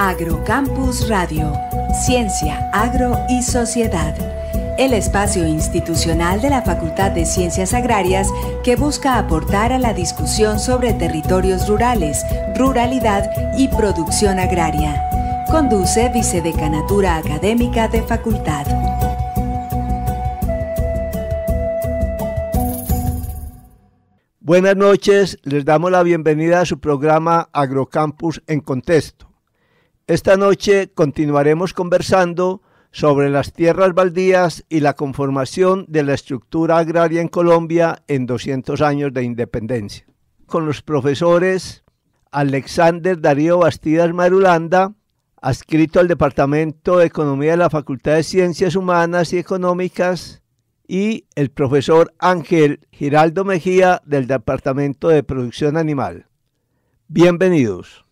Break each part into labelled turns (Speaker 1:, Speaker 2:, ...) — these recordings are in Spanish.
Speaker 1: Agrocampus Radio, Ciencia, Agro y Sociedad. El espacio institucional de la Facultad de Ciencias Agrarias que busca aportar a la discusión sobre territorios rurales, ruralidad y producción agraria. Conduce Vicedecanatura Académica de Facultad.
Speaker 2: Buenas noches, les damos la bienvenida a su programa Agrocampus en Contexto. Esta noche continuaremos conversando sobre las tierras baldías y la conformación de la estructura agraria en Colombia en 200 años de independencia. Con los profesores Alexander Darío Bastidas Marulanda, adscrito al Departamento de Economía de la Facultad de Ciencias Humanas y Económicas, y el profesor Ángel Giraldo Mejía del Departamento de Producción Animal. Bienvenidos.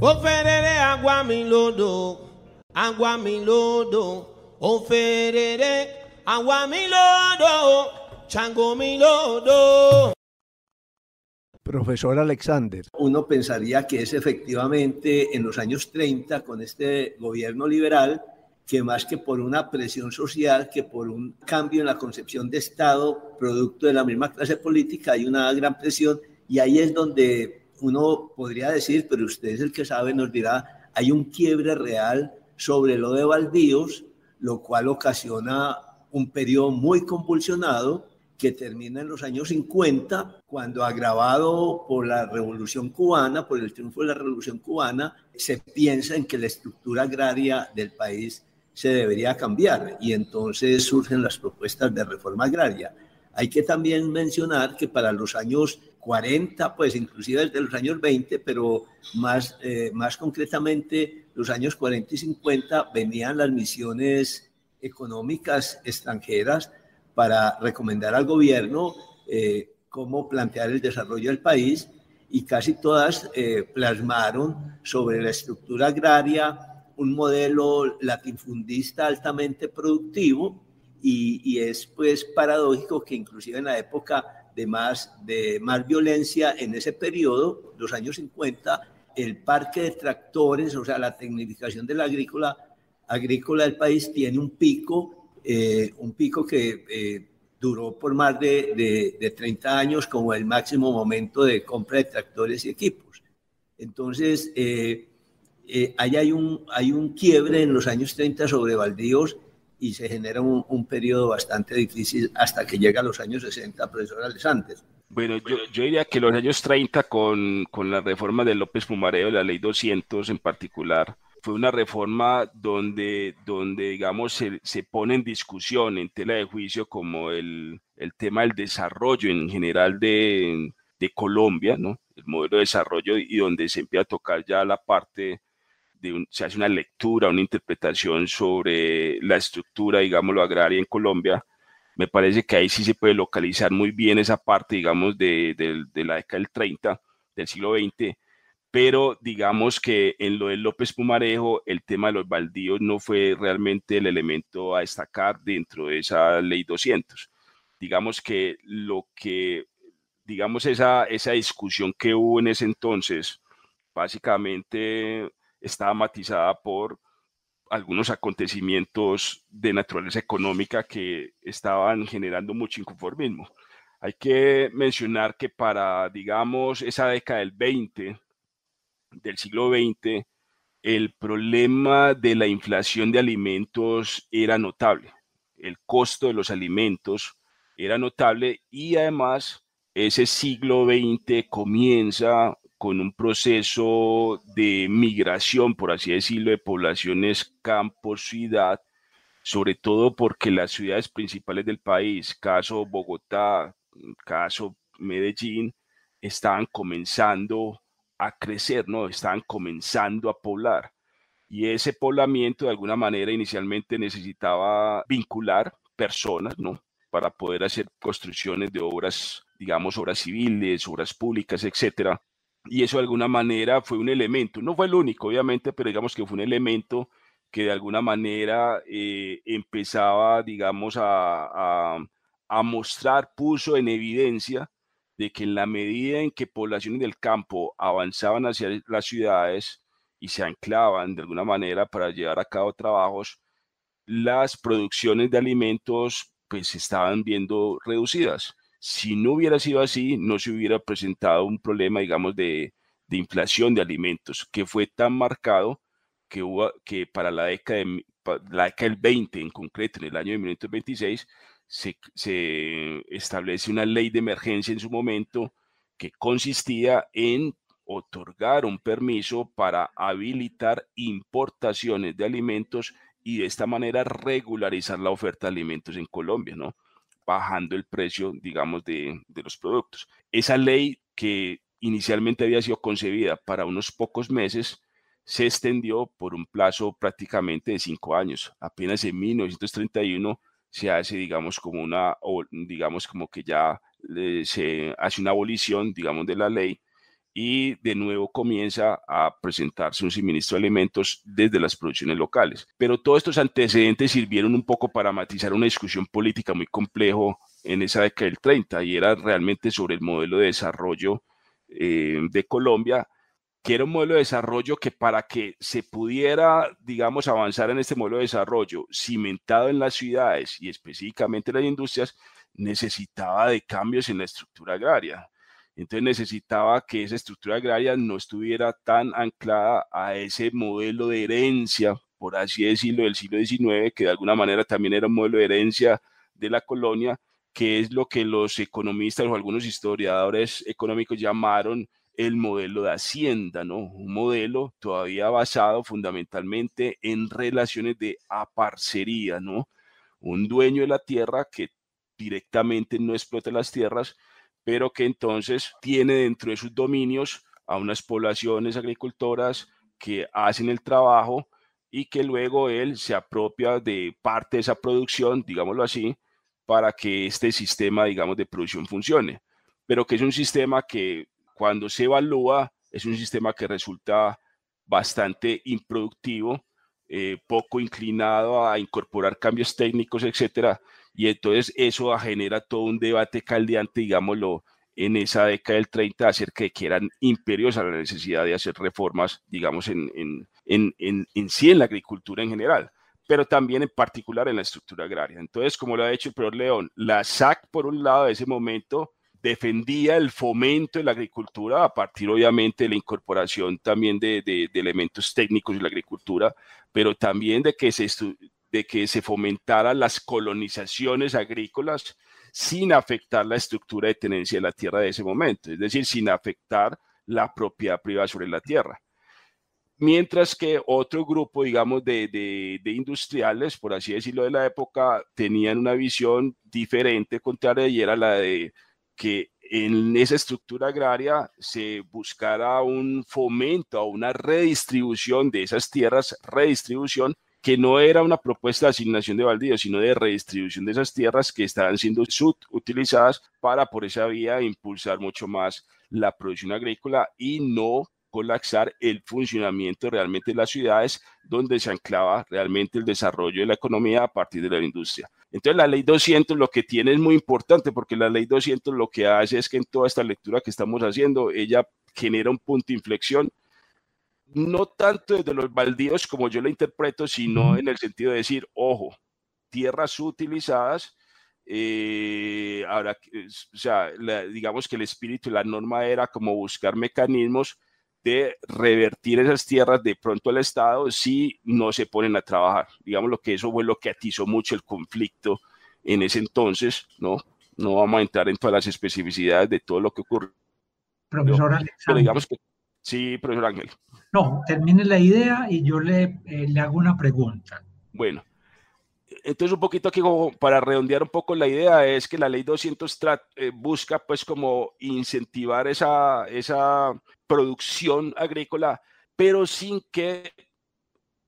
Speaker 3: Oferere agua mi lodo, oferere agua mi lodo, chango mi lodo.
Speaker 2: Profesor Alexander.
Speaker 4: Uno pensaría que es efectivamente en los años 30 con este gobierno liberal que más que por una presión social, que por un cambio en la concepción de Estado, producto de la misma clase política, hay una gran presión y ahí es donde uno podría decir, pero usted es el que sabe, nos dirá, hay un quiebre real sobre lo de baldíos, lo cual ocasiona un periodo muy convulsionado que termina en los años 50, cuando agravado por la Revolución Cubana, por el triunfo de la Revolución Cubana, se piensa en que la estructura agraria del país se debería cambiar y entonces surgen las propuestas de reforma agraria. Hay que también mencionar que para los años 40, pues inclusive desde los años 20, pero más concretamente los años 40 y 50 venían las misiones económicas extranjeras para recomendar al gobierno cómo plantear el desarrollo del país y casi todas plasmaron sobre la estructura agraria un modelo latifundista altamente productivo y es pues paradójico que inclusive en la época de más violencia en ese periodo, los años 50, el parque de tractores, o sea, la tecnificación de la agrícola del país tiene un pico que duró por más de 30 años como el máximo momento de compra de tractores y equipos. Entonces, ahí hay un quiebre en los años 30 sobre baldíos y se genera un periodo bastante difícil hasta que llega a los años 60, profesor Alexander.
Speaker 5: Bueno, yo diría que los años 30 con la reforma de López Pumarejo, la ley 200 en particular, fue una reforma donde digamos, se pone en discusión, en tela de juicio, como el tema del desarrollo en general de Colombia, ¿no? El modelo de desarrollo y donde se empieza a tocar ya la parte se hace una lectura, una interpretación sobre la estructura, digámoslo, agraria en Colombia. Me parece que ahí sí se puede localizar muy bien esa parte, digamos, de la década del 30, del siglo XX, pero digamos que en lo de López Pumarejo, el tema de los baldíos no fue realmente el elemento a destacar dentro de esa ley 200. Digamos que esa discusión que hubo en ese entonces, básicamente estaba matizada por algunos acontecimientos de naturaleza económica que estaban generando mucho inconformismo. Hay que mencionar que para, digamos, esa década del 20, del siglo XX, el problema de la inflación de alimentos era notable. El costo de los alimentos era notable y además ese siglo XX comienza con un proceso de migración, por así decirlo, de poblaciones campo-ciudad, sobre todo porque las ciudades principales del país, caso Bogotá, caso Medellín, estaban comenzando a crecer, ¿no? Estaban comenzando a poblar. Y ese poblamiento de alguna manera inicialmente necesitaba vincular personas, ¿no? Para poder hacer construcciones de obras, digamos, obras civiles, obras públicas, etcétera. Y eso de alguna manera fue un elemento, no fue el único, obviamente, pero digamos que fue un elemento que de alguna manera empezaba, digamos, a mostrar, puso en evidencia de que en la medida en que poblaciones del campo avanzaban hacia las ciudades y se anclaban de alguna manera para llevar a cabo trabajos, las producciones de alimentos pues se estaban viendo reducidas. Si no hubiera sido así, no se hubiera presentado un problema, digamos, de inflación de alimentos, que fue tan marcado que para la década del 20, en concreto, en el año de 1926, se establece una ley de emergencia en su momento que consistía en otorgar un permiso para habilitar importaciones de alimentos y de esta manera regularizar la oferta de alimentos en Colombia, ¿no? Bajando el precio, digamos, de los productos. Esa ley que inicialmente había sido concebida para unos pocos meses, se extendió por un plazo prácticamente de 5 años. Apenas en 1931 se hace, digamos, digamos, como que ya se hace una abolición, digamos, de la ley y de nuevo comienza a presentarse un suministro de alimentos desde las producciones locales. Pero todos estos antecedentes sirvieron un poco para matizar una discusión política muy complejo en esa década del 30 y era realmente sobre el modelo de desarrollo de Colombia, que era un modelo de desarrollo que para que se pudiera, digamos, avanzar en este modelo de desarrollo cimentado en las ciudades y específicamente en las industrias, necesitaba de cambios en la estructura agraria. Entonces necesitaba que esa estructura agraria no estuviera tan anclada a ese modelo de herencia, por así decirlo, del siglo XIX, que de alguna manera también era un modelo de herencia de la colonia, que es lo que los economistas o algunos historiadores económicos llamaron el modelo de hacienda, ¿no? Un modelo todavía basado fundamentalmente en relaciones de aparcería, ¿no? Un dueño de la tierra que directamente no explota las tierras, pero que entonces tiene dentro de sus dominios a unas poblaciones agricultoras que hacen el trabajo y que luego él se apropia de parte de esa producción, digámoslo así, para que este sistema, digamos, de producción funcione. Pero que es un sistema que cuando se evalúa es un sistema que resulta bastante improductivo, poco inclinado a incorporar cambios técnicos, etcétera, y entonces eso genera todo un debate caldeante, digámoslo, en esa década del 30 acerca de que eran imperiosas la necesidad de hacer reformas, digamos, en sí en la agricultura en general, pero también en particular en la estructura agraria. Entonces, como lo ha hecho el profesor León, la SAC, por un lado, de ese momento, defendía el fomento de la agricultura a partir, obviamente, de la incorporación también de elementos técnicos de la agricultura, pero también de que se fomentaran las colonizaciones agrícolas sin afectar la estructura de tenencia de la tierra de ese momento, es decir, sin afectar la propiedad privada sobre la tierra. Mientras que otro grupo, digamos, de industriales, por así decirlo, de la época, tenían una visión diferente, contraria, y era la de que en esa estructura agraria se buscara un fomento o una redistribución de esas tierras, redistribución que no era una propuesta de asignación de baldíos, sino de redistribución de esas tierras que estaban siendo subutilizadas para por esa vía impulsar mucho más la producción agrícola y no colapsar el funcionamiento realmente de las ciudades donde se anclaba realmente el desarrollo de la economía a partir de la industria. Entonces la ley 200 lo que tiene es muy importante porque la ley 200 lo que hace es que en toda esta lectura que estamos haciendo, ella genera un punto de inflexión, no tanto desde los baldíos como yo lo interpreto, sino en el sentido de decir, ojo, tierras subutilizadas, ahora, o sea, digamos que el espíritu de la norma era como buscar mecanismos de revertir esas tierras de pronto al Estado si no se ponen a trabajar. Digamos lo que eso fue lo que atizó mucho el conflicto en ese entonces, ¿no? No vamos a entrar en todas las especificidades de todo lo que ocurrió.
Speaker 6: Profesor Alexander.
Speaker 5: Pero digamos que sí, profesor Ángel.
Speaker 6: No, termine la idea y yo le hago una pregunta.
Speaker 5: Bueno, entonces un poquito aquí como para redondear un poco la idea es que la ley 200 busca pues como incentivar esa producción agrícola, pero sin que,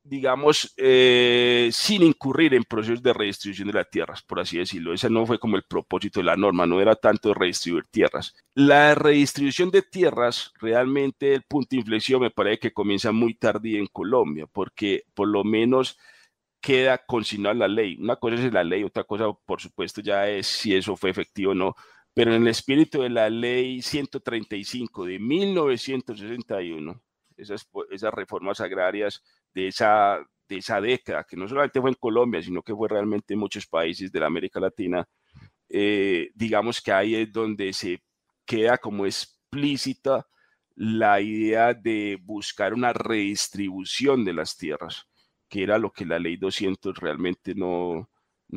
Speaker 5: digamos, sin incurrir en procesos de redistribución de las tierras, por así decirlo. Ese no fue como el propósito de la norma, no era tanto redistribuir tierras. La redistribución de tierras, realmente el punto de inflexión me parece que comienza muy tardío en Colombia, porque por lo menos queda consignada la ley. Una cosa es la ley, otra cosa, por supuesto, ya es si eso fue efectivo o no. Pero en el espíritu de la ley 135 de 1961, esas reformas agrarias de esa década, que no solamente fue en Colombia, sino que fue realmente en muchos países de la América Latina, digamos que ahí es donde se queda como explícita la idea de buscar una redistribución de las tierras, que era lo que la ley 200 realmente no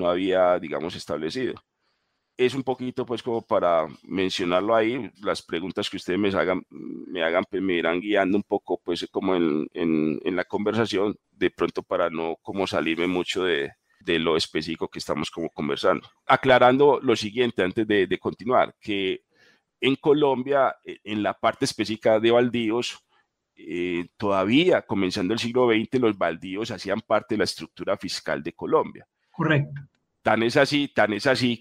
Speaker 5: había, digamos, establecido. Es un poquito, pues, como para mencionarlo ahí, las preguntas que ustedes me hagan, pues, me irán guiando un poco, pues, como en la conversación, de pronto para no como salirme mucho de lo específico que estamos como conversando. Aclarando lo siguiente antes de continuar, que en Colombia, en la parte específica de baldíos, todavía comenzando el siglo XX, los baldíos hacían parte de la estructura fiscal de Colombia.
Speaker 6: Correcto.
Speaker 5: Tan es así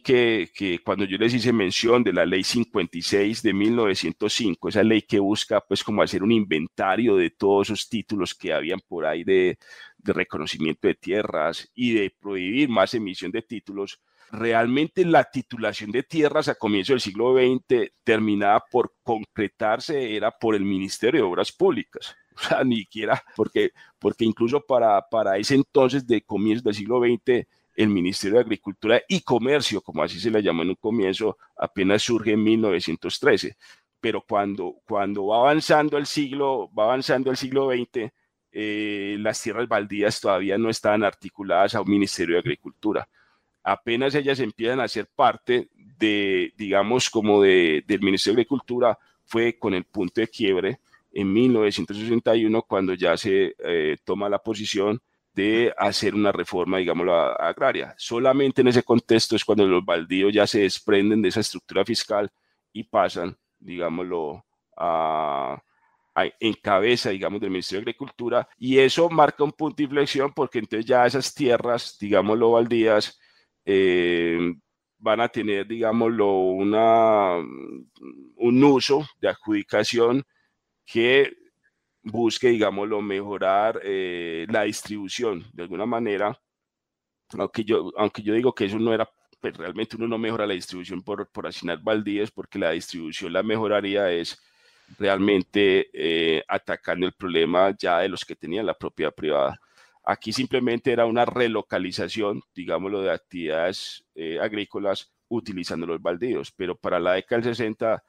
Speaker 5: que cuando yo les hice mención de la ley 56 de 1905, esa ley que busca pues como hacer un inventario de todos esos títulos que habían por ahí de reconocimiento de tierras y de prohibir más emisión de títulos, realmente la titulación de tierras a comienzo del siglo XX terminaba por concretarse, era por el Ministerio de Obras Públicas. O sea, ni siquiera, porque incluso para ese entonces de comienzo del siglo XX, el Ministerio de Agricultura y Comercio, como así se le llamó en un comienzo, apenas surge en 1913. Pero cuando va avanzando el siglo XX, las tierras baldías todavía no estaban articuladas a un Ministerio de Agricultura. Apenas ellas empiezan a ser parte de, digamos, como del Ministerio de Agricultura, fue con el punto de quiebre en 1961, cuando ya se toma la posición de hacer una reforma, digámoslo, agraria. Solamente en ese contexto es cuando los baldíos ya se desprenden de esa estructura fiscal y pasan, digámoslo, en cabeza, digamos, del Ministerio de Agricultura, y eso marca un punto de inflexión porque entonces ya esas tierras, digámoslo, baldías, van a tener, digámoslo, un uso de adjudicación que busque, digámoslo, mejorar la distribución de alguna manera, aunque yo digo que eso no era, pues realmente uno no mejora la distribución por asignar baldíos, porque la distribución la mejoraría es realmente atacando el problema ya de los que tenían la propiedad privada. Aquí simplemente era una relocalización, digámoslo, de actividades agrícolas utilizando los baldíos, pero para la década del 60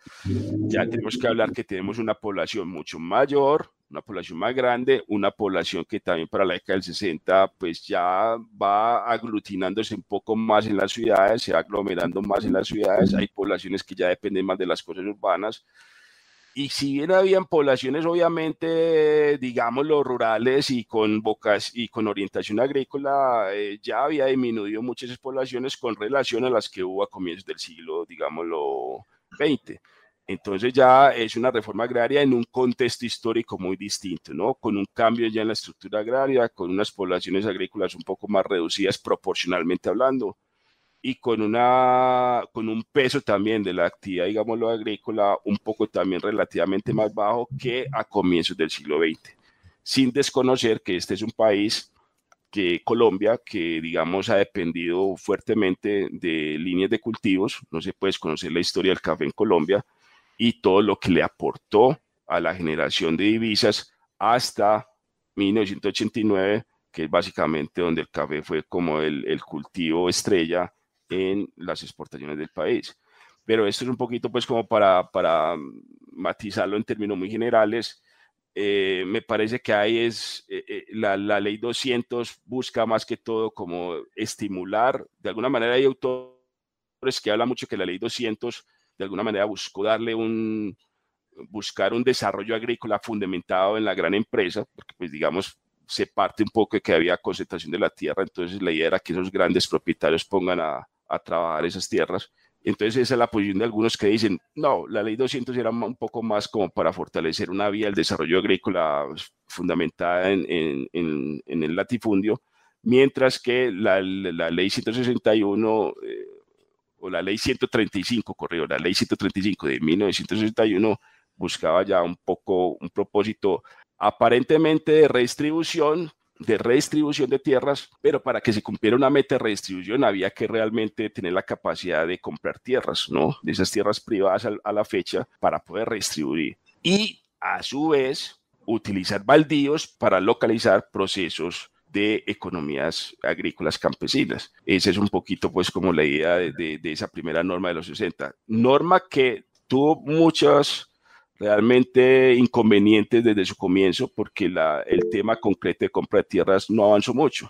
Speaker 5: ya tenemos que hablar que tenemos una población mucho mayor, una población más grande, una población que también para la década del 60 pues ya va aglutinándose un poco más en las ciudades, se va aglomerando más en las ciudades, hay poblaciones que ya dependen más de las cosas urbanas. Y si bien habían poblaciones, obviamente, digámoslo, rurales y con orientación agrícola, ya había disminuido muchas poblaciones con relación a las que hubo a comienzos del siglo, digámoslo, XX. Entonces ya es una reforma agraria en un contexto histórico muy distinto, ¿no? Con un cambio ya en la estructura agraria, con unas poblaciones agrícolas un poco más reducidas proporcionalmente hablando, y con un peso también de la actividad, digámoslo, agrícola, un poco también relativamente más bajo que a comienzos del siglo XX. Sin desconocer que este es un país, que Colombia, que digamos ha dependido fuertemente de líneas de cultivos, no se puede desconocer la historia del café en Colombia y todo lo que le aportó a la generación de divisas hasta 1989, que es básicamente donde el café fue como el cultivo estrella en las exportaciones del país. Pero esto es un poquito pues como para matizarlo en términos muy generales. Me parece que ahí es la ley 200 busca más que todo como estimular, de alguna manera hay autores que hablan mucho que la ley 200 de alguna manera buscar un desarrollo agrícola fundamentado en la gran empresa, porque pues digamos se parte un poco de que había concentración de la tierra, entonces la idea era que esos grandes propietarios pongan a trabajar esas tierras. Entonces esa es la posición de algunos que dicen, no, la ley 200 era un poco más como para fortalecer una vía del desarrollo agrícola fundamentada en el latifundio, mientras que la ley 161 o la ley 135, la ley 135 de 1961 buscaba ya un propósito aparentemente de redistribución de tierras, pero para que se cumpliera una meta de redistribución había que realmente tener la capacidad de comprar tierras, ¿no? De esas tierras privadas a la fecha para poder redistribuir. Y a su vez, utilizar baldíos para localizar procesos de economías agrícolas campesinas. Esa es un poquito pues como la idea de esa primera norma de los 60. Norma que tuvo muchas realmente inconvenientes desde su comienzo porque el tema concreto de compra de tierras no avanzó mucho.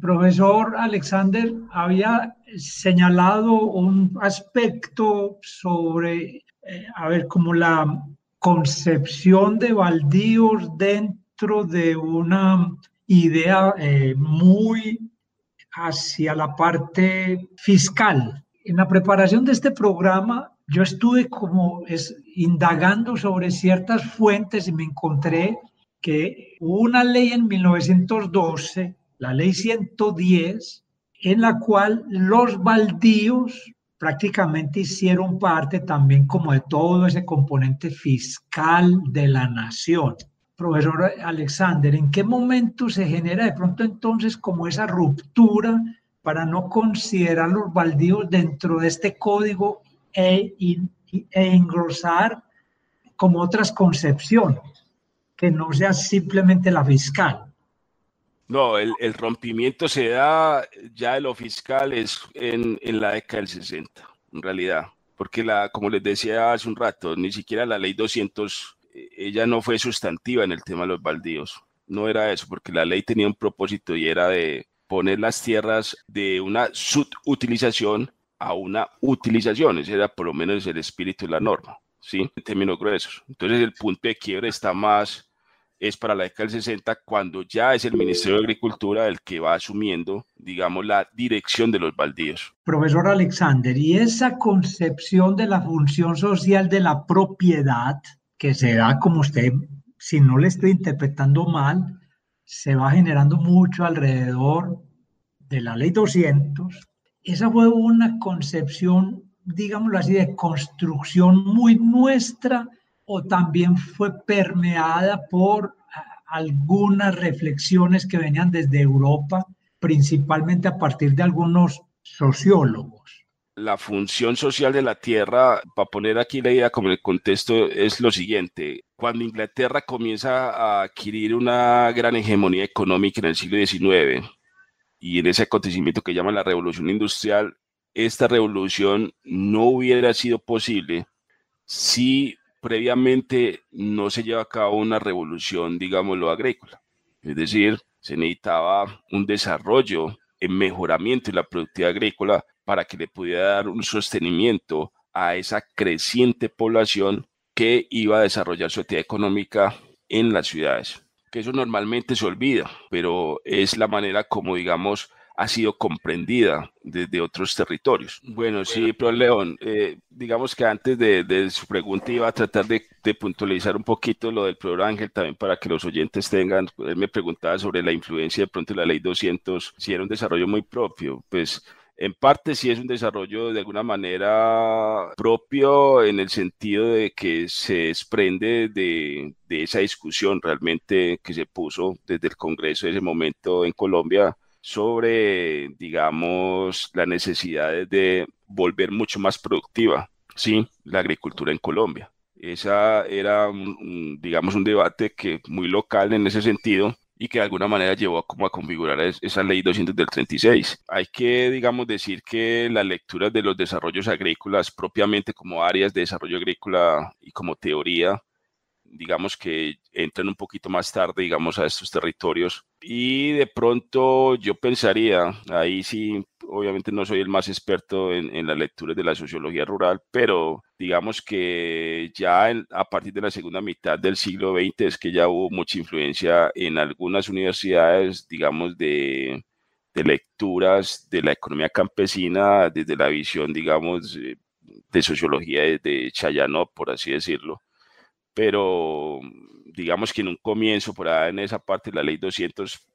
Speaker 6: Profesor Alexander había señalado un aspecto sobre, como la concepción de baldíos dentro de una idea muy hacia la parte fiscal. En la preparación de este programa, yo estuve indagando sobre ciertas fuentes y me encontré que hubo una ley en 1912, la ley 110, en la cual los baldíos prácticamente hicieron parte también como de todo ese componente fiscal de la nación. Profesor Alexander, ¿en qué momento se genera de pronto entonces como esa ruptura para no considerar los baldíos dentro de este código e engrosar como otras concepciones, que no sea simplemente la fiscal?
Speaker 5: No, el rompimiento se da ya de lo fiscal es en la década del 60, en realidad, porque como les decía hace un rato, ni siquiera la ley 200, ella no fue sustantiva en el tema de los baldíos, no era eso, porque la ley tenía un propósito y era de poner las tierras de una subutilización a una utilización, ese era por lo menos el espíritu de la norma, ¿sí? En términos gruesos. Entonces el punto de quiebre es para la década del 60, cuando ya es el Ministerio de Agricultura el que va asumiendo, digamos, la dirección de los baldíos.
Speaker 6: Profesor Alexander, y esa concepción de la función social de la propiedad, que se da, como usted, si no le estoy interpretando mal, se va generando mucho alrededor de la ley 200, esa fue una concepción, digámoslo así, de construcción muy nuestra, o también fue permeada por algunas reflexiones que venían desde Europa, principalmente a partir de algunos sociólogos.
Speaker 5: La función social de la tierra, para poner aquí la idea como el contexto, es lo siguiente. cuando Inglaterra comienza a adquirir una gran hegemonía económica en el siglo XIX y en ese acontecimiento que llaman la Revolución Industrial, esta revolución no hubiera sido posible si previamente no se lleva a cabo una revolución, digámoslo, agrícola. Es decir, se necesitaba un desarrollo en mejoramiento de la productividad agrícola para que le pudiera dar un sostenimiento a esa creciente población que iba a desarrollar su actividad económica en las ciudades. Que eso normalmente se olvida, pero es la manera como, digamos, ha sido comprendida desde otros territorios. Bueno, sí, pero León, digamos que antes de su pregunta iba a tratar de puntualizar un poquito lo del Profesor Ángel también para que los oyentes tengan. Él me preguntaba sobre la influencia de pronto de la Ley 200, si era un desarrollo muy propio. Pues en parte sí es un desarrollo de alguna manera propio en el sentido de que se desprende de esa discusión realmente que se puso desde el Congreso de ese momento en Colombia sobre, digamos, la necesidad de volver mucho más productiva, ¿sí?, la agricultura en Colombia. Esa era, digamos, un debate que muy local en ese sentido y que de alguna manera llevó como a configurar esa ley 200 del 36. Hay que, digamos, decir que las lecturas de los desarrollos agrícolas propiamente como áreas de desarrollo agrícola y como teoría, digamos que entran un poquito más tarde, digamos, a estos territorios. Y de pronto yo pensaría, ahí sí, obviamente no soy el más experto en las lecturas de la sociología rural, pero digamos que ya a partir de la segunda mitad del siglo XX es que ya hubo mucha influencia en algunas universidades, digamos, de lecturas de la economía campesina desde la visión, digamos, de sociología de Chayanov, por así decirlo. Pero digamos que en un comienzo, por ahí en esa parte de la ley 200,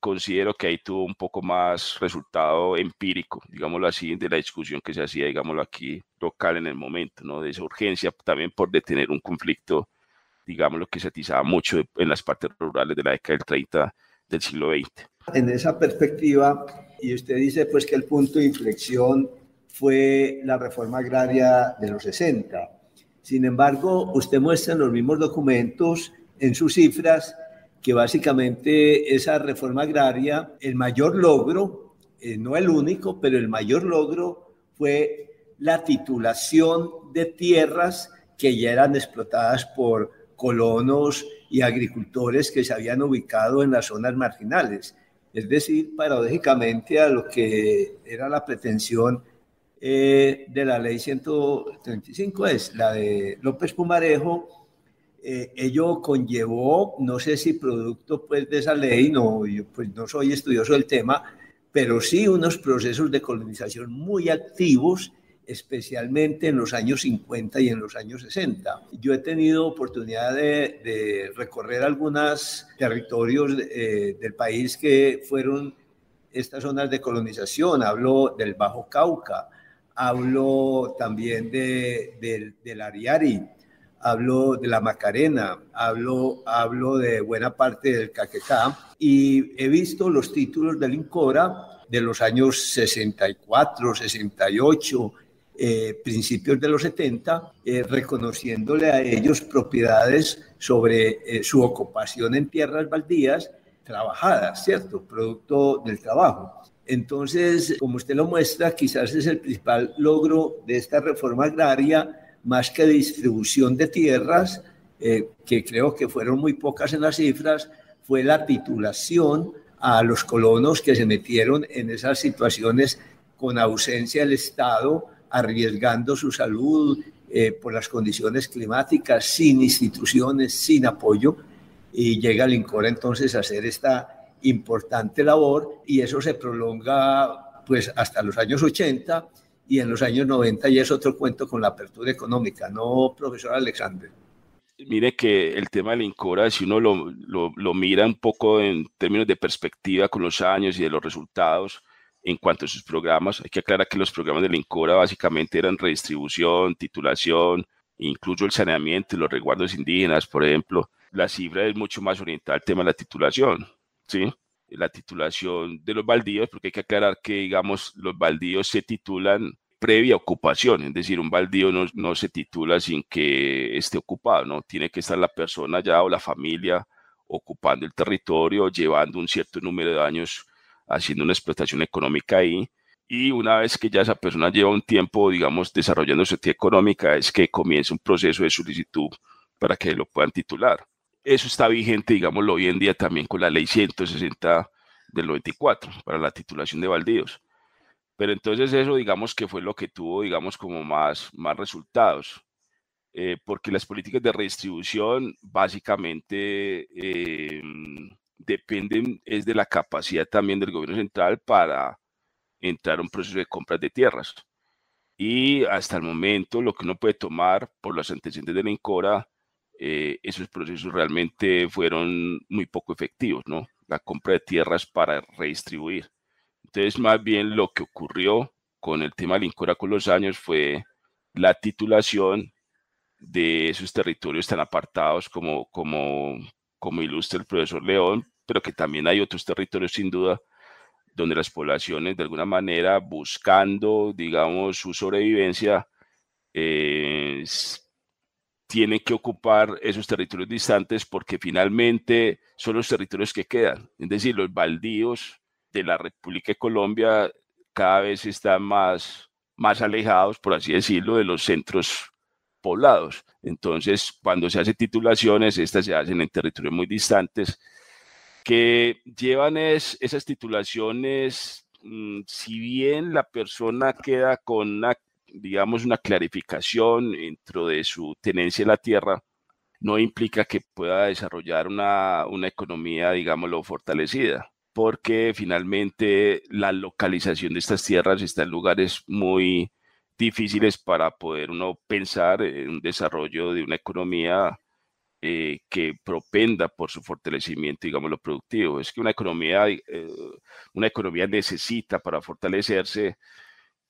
Speaker 5: considero que ahí tuvo un poco más resultado empírico, digámoslo así, de la discusión que se hacía, digámoslo aquí, local en el momento, ¿no? De esa urgencia también por detener un conflicto, digámoslo, que se atizaba mucho en las partes rurales de la década del 30 del siglo XX.
Speaker 4: En esa perspectiva, y usted dice pues que el punto de inflexión fue la reforma agraria de los 60. Sin embargo, usted muestra en los mismos documentos, en sus cifras, que básicamente esa reforma agraria, el mayor logro, no el único, pero el mayor logro fue la titulación de tierras que ya eran explotadas por colonos y agricultores que se habían ubicado en las zonas marginales. Es decir, paradójicamente a lo que era la pretensión de la ley 135, es la de López Pumarejo. Ello conllevó, no sé si producto pues de esa ley, no, yo pues no soy estudioso del tema, pero sí unos procesos de colonización muy activos, especialmente en los años 50 y en los años 60. Yo he tenido oportunidad de recorrer algunos territorios del país que fueron estas zonas de colonización. Hablo del Bajo Cauca, hablo también del Ariari, hablo de la Macarena, hablo de buena parte del Caquetá, y he visto los títulos del INCORA de los años 64, 68, principios de los 70, reconociéndole a ellos propiedades sobre su ocupación en tierras baldías trabajadas, ¿cierto? Producto del trabajo. Entonces, como usted lo muestra, quizás es el principal logro de esta reforma agraria, más que distribución de tierras, que creo que fueron muy pocas en las cifras, fue la titulación a los colonos que se metieron en esas situaciones con ausencia del Estado, arriesgando su salud por las condiciones climáticas, sin instituciones, sin apoyo, y llega el INCORA entonces a hacer esta importante labor, y eso se prolonga pues hasta los años 80, y en los años 90 ya es otro cuento con la apertura económica, ¿no, profesor Alexander?
Speaker 5: Mire que el tema del INCORA, si uno lo mira un poco en términos de perspectiva con los años y de los resultados en cuanto a sus programas, hay que aclarar que los programas del INCORA básicamente eran redistribución, titulación, incluso el saneamiento y los resguardos indígenas, por ejemplo. La cifra es mucho más orientada al tema de la titulación, ¿sí? La titulación de los baldíos, porque hay que aclarar que, digamos, los baldíos se titulan previa ocupación, es decir, un baldío no se titula sin que esté ocupado, ¿no? Tiene que estar la persona ya o la familia ocupando el territorio, llevando un cierto número de años haciendo una explotación económica ahí, y una vez que ya esa persona lleva un tiempo, digamos, desarrollando su actividad económica, es que comienza un proceso de solicitud para que lo puedan titular. Eso está vigente, digámoslo, hoy en día también con la ley 160 del 94 para la titulación de baldíos. Pero entonces eso, digamos, que fue lo que tuvo, digamos, como más resultados. Porque las políticas de redistribución básicamente dependen es de la capacidad también del gobierno central para entrar a un proceso de compras de tierras. Y hasta el momento lo que uno puede tomar por los antecedentes de la INCORA, esos procesos realmente fueron muy poco efectivos, ¿no? La compra de tierras para redistribuir. Entonces, más bien lo que ocurrió con el tema de la INCORA con los años fue la titulación de esos territorios tan apartados como ilustra el profesor León, pero que también hay otros territorios sin duda donde las poblaciones de alguna manera buscando, digamos, su sobrevivencia, tienen que ocupar esos territorios distantes porque finalmente son los territorios que quedan. Es decir, los baldíos de la República de Colombia cada vez están más alejados, por así decirlo, de los centros poblados. Entonces, cuando se hacen titulaciones, estas se hacen en territorios muy distantes, que llevan esas titulaciones, si bien la persona queda con una clarificación dentro de su tenencia de la tierra, no implica que pueda desarrollar una economía, digámoslo, fortalecida, porque finalmente la localización de estas tierras está en lugares muy difíciles para poder uno pensar en un desarrollo de una economía que propenda por su fortalecimiento, digamos, lo productivo. Es que una economía necesita para fortalecerse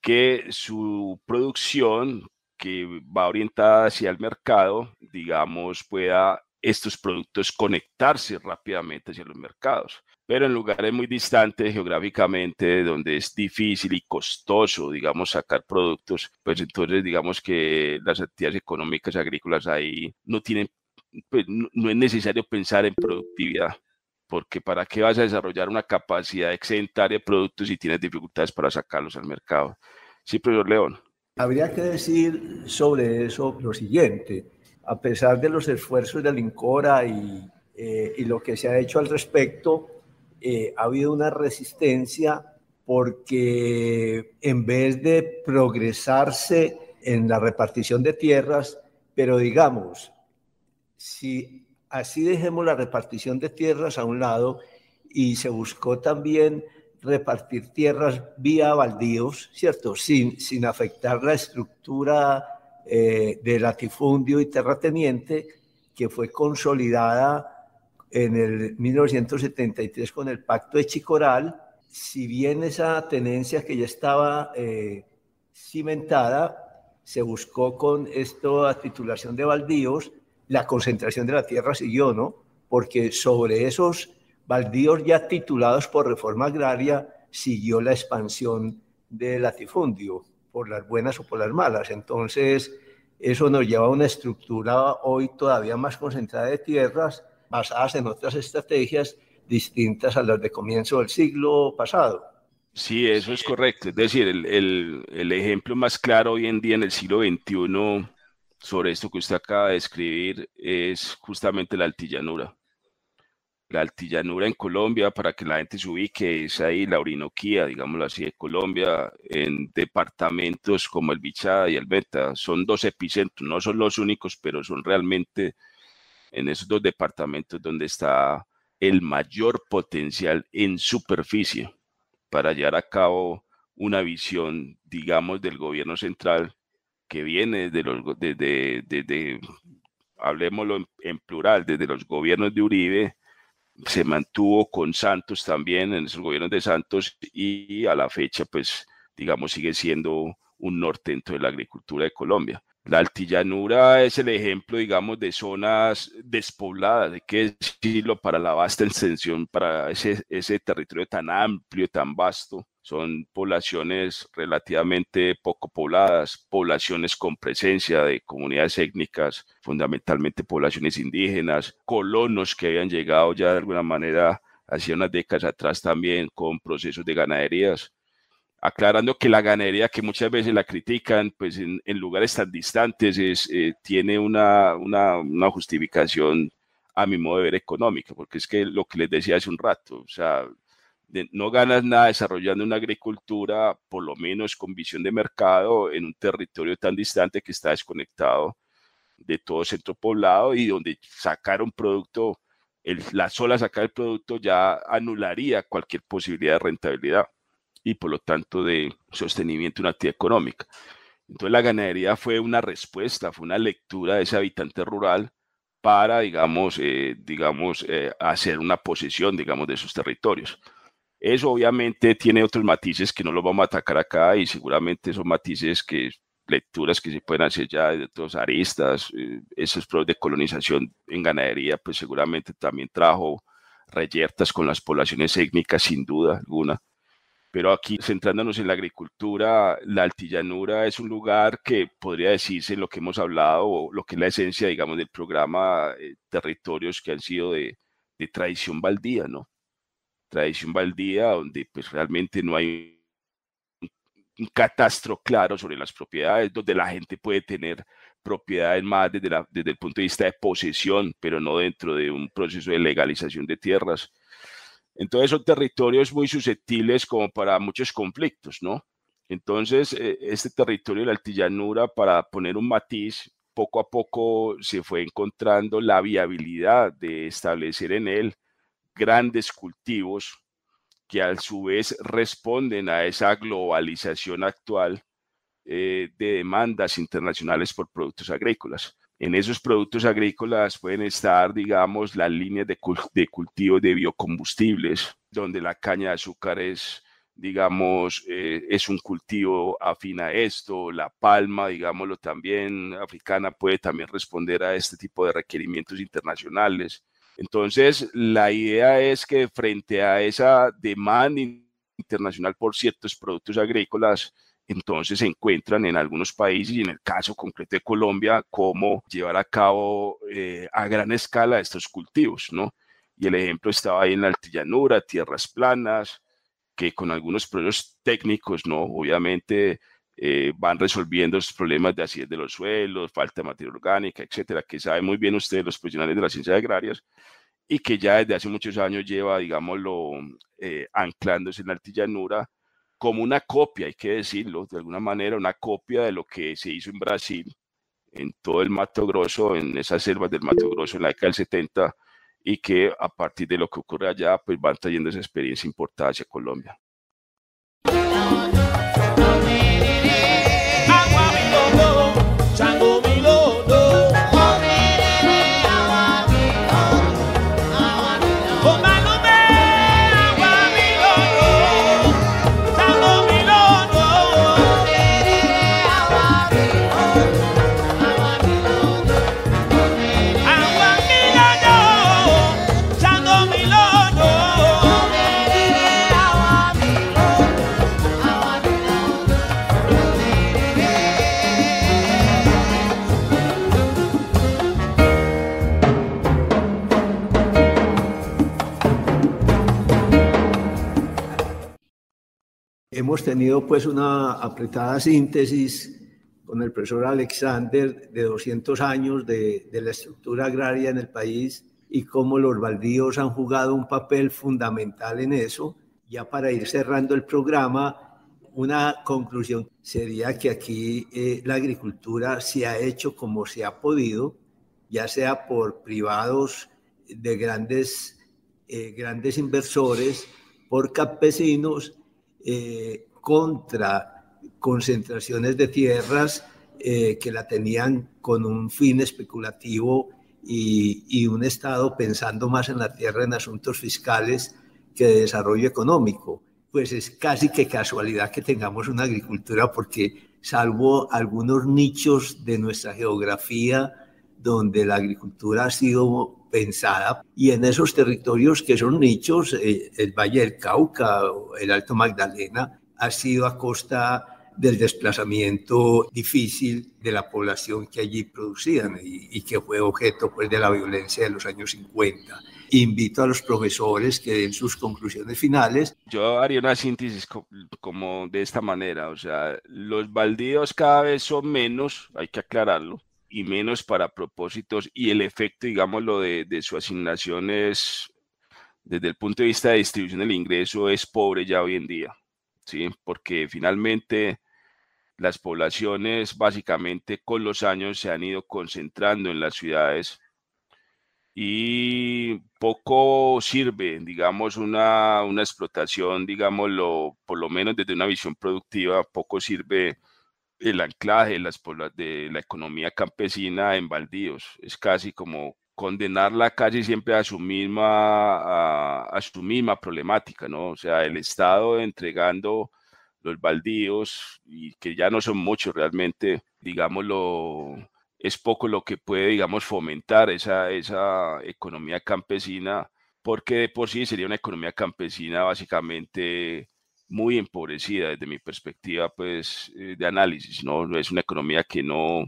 Speaker 5: que su producción, que va orientada hacia el mercado, digamos, pueda estos productos conectarse rápidamente hacia los mercados. Pero en lugares muy distantes geográficamente, donde es difícil y costoso, digamos, sacar productos, pues entonces digamos que las actividades económicas agrícolas ahí no tienen, pues no es necesario pensar en productividad, porque ¿para qué vas a desarrollar una capacidad excedentaria de productos si tienes dificultades para sacarlos al mercado? Sí, profesor León.
Speaker 4: Habría que decir sobre eso lo siguiente: a pesar de los esfuerzos del INCORA y lo que se ha hecho al respecto, ha habido una resistencia porque en vez de progresarse en la repartición de tierras, pero digamos, si así dejemos la repartición de tierras a un lado y se buscó también repartir tierras vía baldíos, ¿cierto? Sin afectar la estructura de latifundio y terrateniente que fue consolidada en el 1973 con el Pacto de Chicoral. Si bien esa tenencia que ya estaba cimentada, se buscó con esta titulación de baldíos, la concentración de la tierra siguió, ¿no? Porque sobre esos baldíos ya titulados por reforma agraria siguió la expansión del latifundio, por las buenas o por las malas. Entonces, eso nos lleva a una estructura hoy todavía más concentrada de tierras, basadas en otras estrategias distintas a las de comienzo del siglo pasado.
Speaker 5: Sí, eso es correcto. Es decir, el ejemplo más claro hoy en día en el siglo XXI sobre esto que usted acaba de describir es justamente la altillanura. La altillanura en Colombia, para que la gente se ubique, es ahí la Orinoquía, digámoslo así, de Colombia, en departamentos como el Bichada y el Meta. Son dos epicentros, no son los únicos, pero son realmente en esos dos departamentos donde está el mayor potencial en superficie para llevar a cabo una visión, digamos, del gobierno central que viene desde hablemoslo en plural, desde los gobiernos de Uribe, se mantuvo con Santos también, en esos gobiernos de Santos, y a la fecha, pues, digamos, sigue siendo un norte dentro de la agricultura de Colombia. La altillanura es el ejemplo, digamos, de zonas despobladas, hay que decirlo, para la vasta extensión, para ese territorio tan amplio, tan vasto. Son poblaciones relativamente poco pobladas, poblaciones con presencia de comunidades étnicas, fundamentalmente poblaciones indígenas, colonos que habían llegado ya de alguna manera hacía unas décadas atrás también con procesos de ganaderías. Aclarando que la ganadería, que muchas veces la critican, pues en lugares tan distantes, tiene una justificación, a mi modo de ver, económica, porque es que lo que les decía hace un rato, o sea, no ganas nada desarrollando una agricultura, por lo menos con visión de mercado, en un territorio tan distante que está desconectado de todo centro poblado y donde sacar un producto, la sola sacar el producto ya anularía cualquier posibilidad de rentabilidad y por lo tanto de sostenimiento de una actividad económica. Entonces la ganadería fue una respuesta, fue una lectura de ese habitante rural para, digamos, hacer una posesión, digamos, de esos territorios. Eso obviamente tiene otros matices que no los vamos a atacar acá y seguramente son matices lecturas que se pueden hacer ya de otras aristas. Esos procesos de colonización en ganadería pues seguramente también trajo reyertas con las poblaciones étnicas sin duda alguna. Pero aquí, centrándonos en la agricultura, la altillanura es un lugar que podría decirse en lo que hemos hablado, o lo que es la esencia, digamos, del programa, territorios que han sido de tradición baldía, ¿no? Tradición baldía, donde pues realmente no hay un catastro claro sobre las propiedades, donde la gente puede tener propiedades más desde el punto de vista de posesión, pero no dentro de un proceso de legalización de tierras. Entonces son territorios muy susceptibles como para muchos conflictos, ¿no? Entonces este territorio de la altillanura, para poner un matiz, poco a poco se fue encontrando la viabilidad de establecer en él grandes cultivos que a su vez responden a esa globalización actual de demandas internacionales por productos agrícolas. En esos productos agrícolas pueden estar, digamos, las líneas de cultivo de biocombustibles, donde la caña de azúcar es, digamos, es un cultivo afín a esto. La palma, digámoslo también, africana, puede también responder a este tipo de requerimientos internacionales. Entonces, la idea es que frente a esa demanda internacional por ciertos productos agrícolas, entonces se encuentran en algunos países, y en el caso concreto de Colombia, cómo llevar a cabo a gran escala estos cultivos, ¿no? Y el ejemplo estaba ahí en la altillanura, tierras planas, que con algunos procesos técnicos, ¿no? Obviamente van resolviendo los problemas de acidez de los suelos, falta de materia orgánica, etcétera, que saben muy bien ustedes, los profesionales de las ciencias agrarias, y que ya desde hace muchos años lleva, digámoslo, anclándose en la altillanura, como una copia, hay que decirlo, de alguna manera, una copia de lo que se hizo en Brasil, en todo el Mato Grosso, en esas selvas del Mato Grosso en la década del 70, y que a partir de lo que ocurre allá, pues van trayendo esa experiencia importada hacia Colombia.
Speaker 4: Hemos tenido pues una apretada síntesis con el profesor Alexander de 200 años de la estructura agraria en el país y cómo los baldíos han jugado un papel fundamental en eso. Ya para ir cerrando el programa, una conclusión sería que aquí la agricultura se ha hecho como se ha podido, ya sea por privados de grandes inversores, por campesinos, contra concentraciones de tierras que la tenían con un fin especulativo y un Estado pensando más en la tierra en asuntos fiscales que de desarrollo económico. Pues es casi que casualidad que tengamos una agricultura porque salvo algunos nichos de nuestra geografía donde la agricultura ha sido pensada, y en esos territorios que son nichos, el Valle del Cauca, el Alto Magdalena, ha sido a costa del desplazamiento difícil de la población que allí producían y que fue objeto pues, de la violencia de los años 50. Invito a los profesores que den sus conclusiones finales.
Speaker 5: Yo haría una síntesis como de esta manera, o sea, los baldíos cada vez son menos, hay que aclararlo, y menos para propósitos, y el efecto, digámoslo, de su asignación es, desde el punto de vista de distribución del ingreso, es pobre ya hoy en día, ¿sí? Porque finalmente las poblaciones básicamente con los años se han ido concentrando en las ciudades y poco sirve, digamos, una explotación, digámoslo, por lo menos desde una visión productiva, poco sirve el anclaje de la economía campesina en baldíos. Es casi como condenarla casi siempre a su misma problemática, ¿no? O sea, el Estado entregando los baldíos, y que ya no son muchos realmente, digámoslo, es poco lo que puede, digamos, fomentar esa economía campesina, porque de por sí sería una economía campesina básicamente muy empobrecida desde mi perspectiva, pues, de análisis, ¿no? Es una economía que no,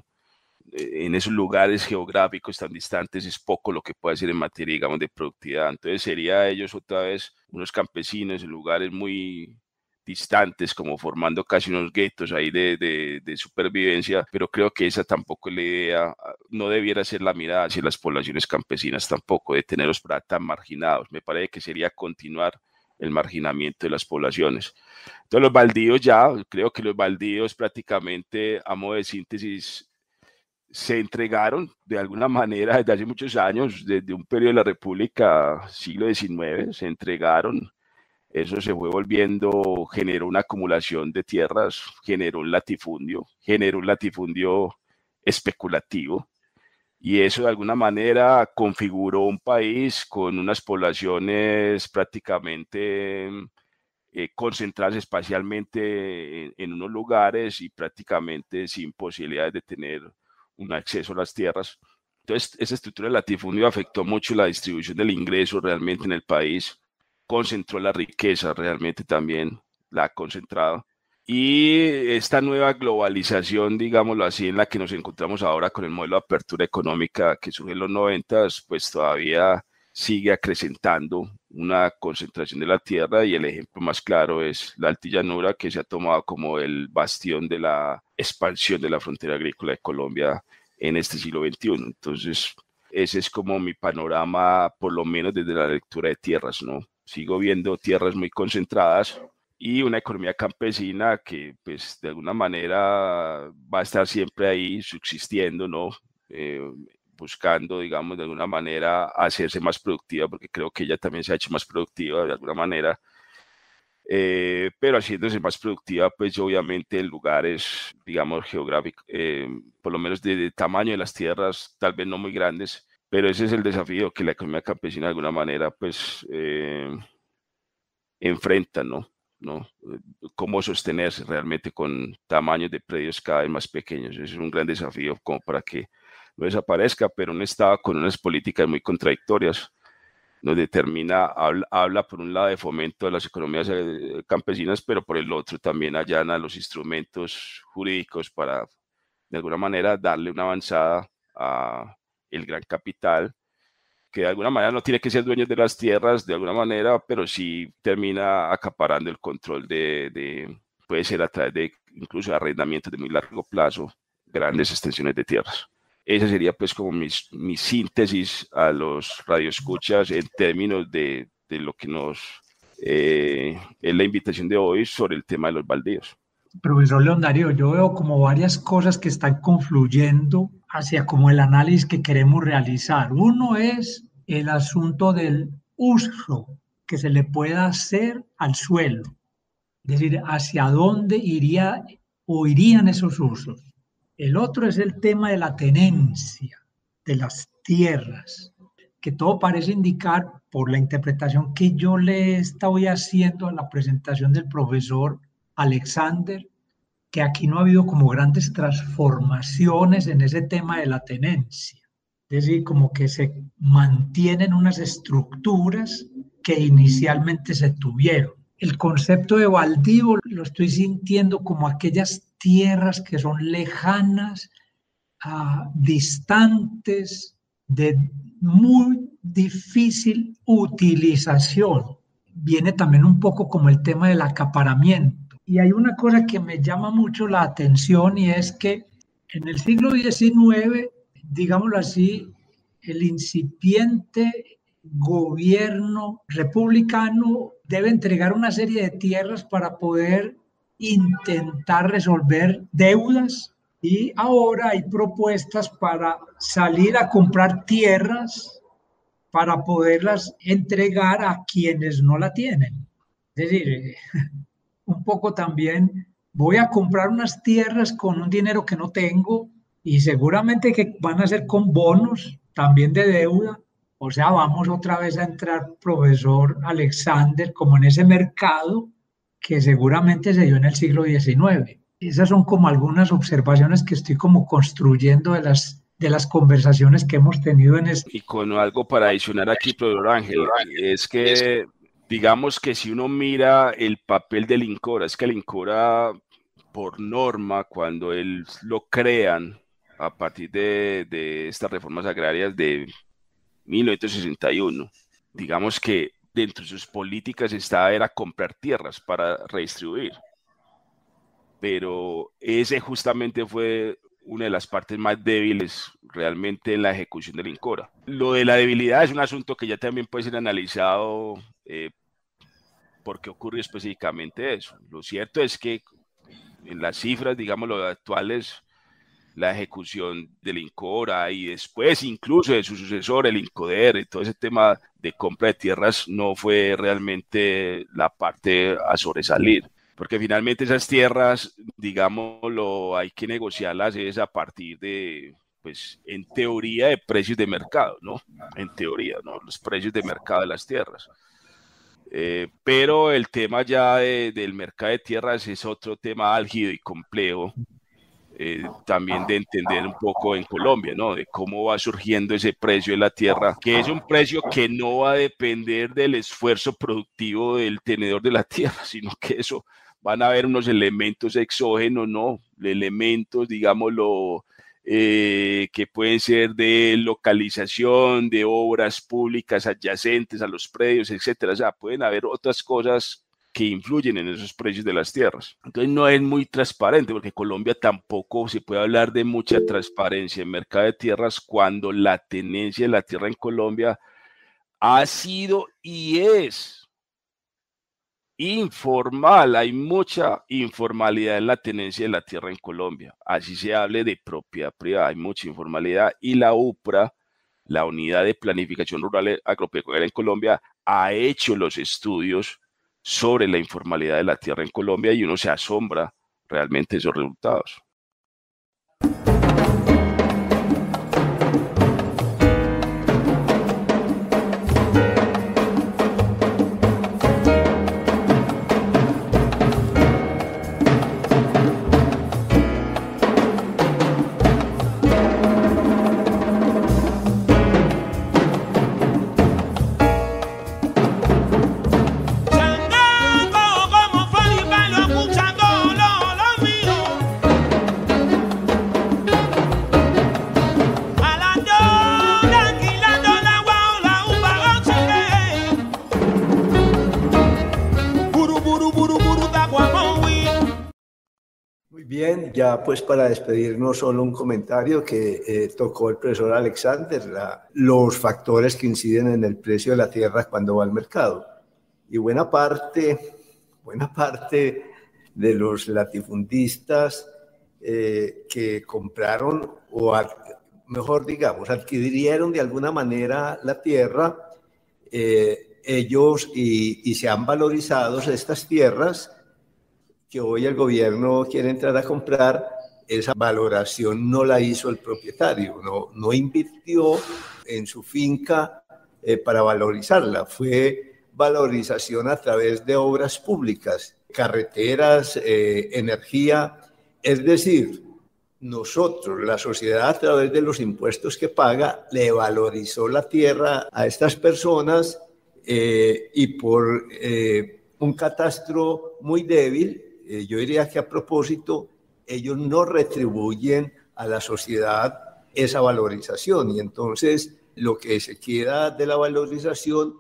Speaker 5: en esos lugares geográficos tan distantes, es poco lo que puede hacer en materia, digamos, de productividad. Entonces sería ellos otra vez unos campesinos en lugares muy distantes, como formando casi unos guetos ahí de supervivencia, pero creo que esa tampoco es la idea, no debiera ser la mirada hacia las poblaciones campesinas tampoco, de tenerlos para tan marginados. Me parece que sería continuar el marginamiento de las poblaciones. Entonces los baldíos creo que los baldíos prácticamente, a modo de síntesis, se entregaron de alguna manera desde hace muchos años, desde un periodo de la República, siglo XIX, se entregaron. Eso se fue volviendo, generó una acumulación de tierras, generó un latifundio especulativo, y eso de alguna manera configuró un país con unas poblaciones prácticamente concentradas espacialmente en unos lugares y prácticamente sin posibilidades de tener un acceso a las tierras. Entonces, esa estructura del latifundio afectó mucho la distribución del ingreso realmente en el país, concentró la riqueza realmente también, la ha concentrado. Y esta nueva globalización, digámoslo así, en la que nos encontramos ahora con el modelo de apertura económica que surge en los 90, pues todavía sigue acrecentando una concentración de la tierra, y el ejemplo más claro es la altillanura, que se ha tomado como el bastión de la expansión de la frontera agrícola de Colombia en este siglo XXI. Entonces, ese es como mi panorama, por lo menos desde la lectura de tierras, ¿no? Sigo viendo tierras muy concentradas y una economía campesina que, pues, de alguna manera va a estar siempre ahí subsistiendo, ¿no? Buscando, digamos, de alguna manera hacerse más productiva, porque creo que ella también se ha hecho más productiva de alguna manera, pero haciéndose más productiva, pues obviamente en lugares, digamos, geográficos, por lo menos de tamaño de las tierras, tal vez no muy grandes, pero ese es el desafío que la economía campesina de alguna manera, pues, enfrenta, ¿no? Cómo sostenerse realmente con tamaños de predios cada vez más pequeños. Ese es un gran desafío como para que no desaparezca, pero un Estado con unas políticas muy contradictorias nos determina, habla por un lado de fomento de las economías campesinas, pero por el otro también allana los instrumentos jurídicos para, de alguna manera, darle una avanzada a el gran capital, que de alguna manera no tiene que ser dueño de las tierras, de alguna manera, pero sí termina acaparando el control puede ser a través de incluso arrendamientos de muy largo plazo, grandes extensiones de tierras. Esa sería pues como mi síntesis a los radioescuchas en términos de lo que es la invitación de hoy sobre el tema de los baldíos.
Speaker 6: Profesor Leondario, yo veo como varias cosas que están confluyendo hacia como el análisis que queremos realizar. Uno es el asunto del uso que se le pueda hacer al suelo, es decir, hacia dónde iría o irían esos usos. El otro es el tema de la tenencia de las tierras, que todo parece indicar, por la interpretación que yo le estoy haciendo a la presentación del profesor Alexander, que aquí no ha habido como grandes transformaciones en ese tema de la tenencia. Es decir, como que se mantienen unas estructuras que inicialmente se tuvieron. El concepto de baldío lo estoy sintiendo como aquellas tierras que son lejanas, distantes, de muy difícil utilización. Viene también un poco como el tema del acaparamiento. Y hay una cosa que me llama mucho la atención y es que en el siglo XIX, digámoslo así, el incipiente gobierno republicano debe entregar una serie de tierras para poder intentar resolver deudas, y ahora hay propuestas para salir a comprar tierras para poderlas entregar a quienes no la tienen. Es decir, un poco también voy a comprar unas tierras con un dinero que no tengo y seguramente que van a ser con bonos también de deuda. O sea, vamos otra vez a entrar, profesor Alexander, como en ese mercado que seguramente se dio en el siglo XIX. Esas son como algunas observaciones que estoy como construyendo de las conversaciones que hemos tenido en este.
Speaker 5: Y con algo para adicionar aquí, profesor Ángel, es que digamos que si uno mira el papel del INCORA, es que el INCORA, por norma, cuando él lo crean a partir de estas reformas agrarias de 1961, digamos que dentro de sus políticas era comprar tierras para redistribuir. Pero ese justamente fue una de las partes más débiles realmente en la ejecución del INCORA. Lo de la debilidad es un asunto que ya también puede ser analizado por qué ocurrió específicamente eso. Lo cierto es que en las cifras, digamos, lo actuales, la ejecución del INCORA y después incluso de su sucesor, el INCODER, y todo ese tema de compra de tierras no fue realmente la parte a sobresalir. Porque finalmente esas tierras, digámoslo, hay que negociarlas es a partir de, pues, en teoría, de precios de mercado, ¿no? En teoría, ¿no? Los precios de mercado de las tierras. Pero el tema ya del mercado de tierras es otro tema álgido y complejo, también de entender un poco en Colombia, ¿no? De cómo va surgiendo ese precio de la tierra, que es un precio que no va a depender del esfuerzo productivo del tenedor de la tierra, sino que eso van a haber unos elementos exógenos, ¿no? Elementos, digámoslo, que pueden ser de localización, de obras públicas adyacentes a los predios, etcétera. O sea, pueden haber otras cosas que influyen en esos precios de las tierras. Entonces no es muy transparente, porque Colombia tampoco se puede hablar de mucha transparencia en mercado de tierras cuando la tenencia de la tierra en Colombia ha sido y es informal. Hay mucha informalidad en la tenencia de la tierra en Colombia. Así se hable de propiedad privada, hay mucha informalidad, y la UPRA, la Unidad de Planificación Rural Agropecuaria en Colombia, ha hecho los estudios sobre la informalidad de la tierra en Colombia y uno se asombra realmente de esos resultados.
Speaker 4: Bien, ya pues para despedirnos solo un comentario que tocó el profesor Alexander, los factores que inciden en el precio de la tierra cuando va al mercado. Y buena parte de los latifundistas que compraron, o mejor digamos, adquirieron de alguna manera la tierra, ellos y se han valorizado estas tierras que hoy el gobierno quiere entrar a comprar. Esa valoración no la hizo el propietario, no invirtió en su finca para valorizarla. Fue valorización a través de obras públicas, carreteras, energía, Es decir, nosotros, la sociedad, a través de los impuestos que paga, le valorizó la tierra a estas personas y por un catastro muy débil, yo diría que a propósito, ellos no retribuyen a la sociedad esa valorización y entonces lo que se queda de la valorización,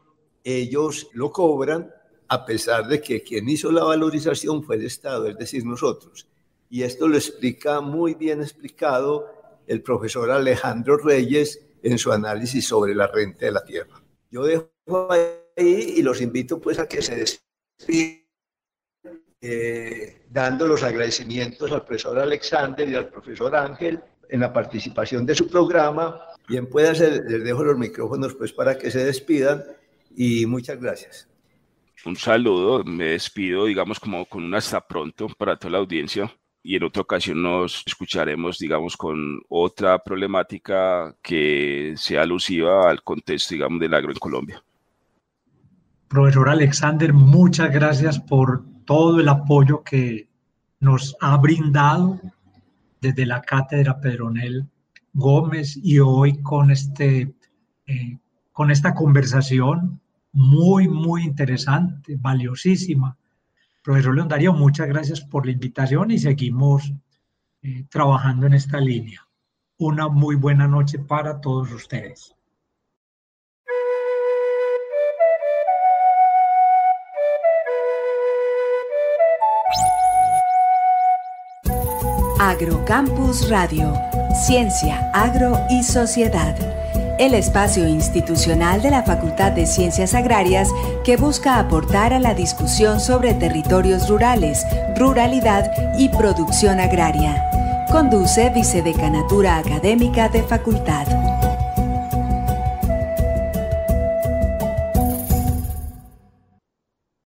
Speaker 4: ellos lo cobran a pesar de que quien hizo la valorización fue el Estado, es decir, nosotros. Y esto lo explica muy bien explicado el profesor Alejandro Reyes en su análisis sobre la renta de la tierra. Yo dejo ahí y los invito pues a que se despidan dando los agradecimientos al profesor Alexander y al profesor Ángel en la participación de su programa. Bien puede ser, les dejo los micrófonos pues para que se despidan y muchas gracias.
Speaker 5: Un saludo, me despido, digamos, como con un hasta pronto para toda la audiencia y en otra ocasión nos escucharemos, digamos, con otra problemática que sea alusiva al contexto, digamos, del agro en Colombia.
Speaker 6: Profesor Alexander, muchas gracias por todo el apoyo que nos ha brindado desde la Cátedra Pedronel Gómez y hoy con esta conversación muy interesante, valiosísima. Profesor León Darío, muchas gracias por la invitación y seguimos trabajando en esta línea. Una muy buena noche para todos ustedes.
Speaker 1: Agrocampus Radio, Ciencia, Agro y Sociedad. El espacio institucional de la Facultad de Ciencias Agrarias que busca aportar a la discusión sobre territorios rurales, ruralidad y producción agraria. Conduce Vicedecanatura Académica de Facultad.